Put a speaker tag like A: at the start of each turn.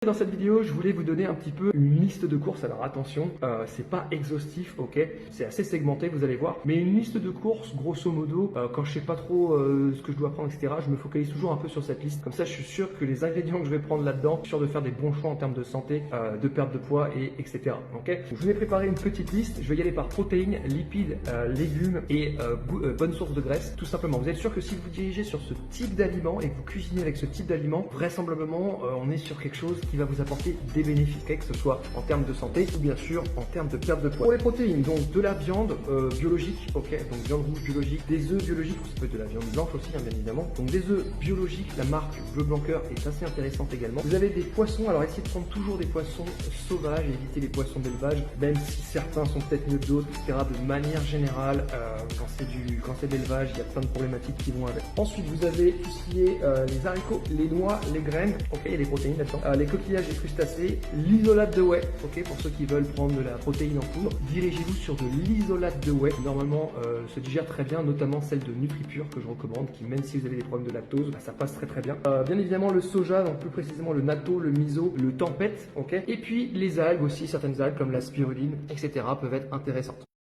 A: Dans cette vidéo, je voulais vous donner un petit peu une liste de courses. Alors attention, c'est pas exhaustif, ok? C'est assez segmenté, vous allez voir. Mais une liste de courses, grosso modo, quand je sais pas trop ce que je dois prendre, etc., je me focalise toujours un peu sur cette liste. Comme ça, je suis sûr que les ingrédients que je vais prendre là-dedans, je suis sûr de faire des bons choix en termes de santé, de perte de poids, et etc. Ok? Donc, je vous ai préparé une petite liste. Je vais y aller par protéines, lipides, légumes et bonnes sources de graisse. Tout simplement. Vous êtes sûr que si vous vous dirigez sur ce type d'aliment et que vous cuisinez avec ce type d'aliment, vraisemblablement, on est sur quelque chose qui va vous apporter des bénéfices, que ce soit en termes de santé ou bien sûr en termes de perte de poids. Pour les protéines, donc de la viande biologique, ok, donc viande rouge biologique, des œufs biologiques, ou ça peut être de la viande blanche aussi, hein, bien évidemment. Donc des œufs biologiques, la marque Bleu Blanc Cœur est assez intéressante également. Vous avez des poissons, alors essayez de prendre toujours des poissons sauvages, évitez les poissons d'élevage, même si certains sont peut-être mieux que d'autres, etc. De manière générale, quand c'est de l'élevage, il y a plein de problématiques qui vont avec. Ensuite, vous avez tout ce qui est les haricots, les noix, les graines, ok, il y a des protéines là-dedans, les coquillages et crustacés, l'isolate de whey, ok, pour ceux qui veulent prendre de la protéine en poudre, dirigez-vous sur de l'isolate de whey, qui normalement se digère très bien, notamment celle de NutriPure que je recommande, qui même si vous avez des problèmes de lactose, bah, ça passe très très bien. Bien évidemment le soja, donc plus précisément le natto, le miso, le tempeh, ok, et puis les algues aussi, certaines algues comme la spiruline, etc. peuvent être intéressantes.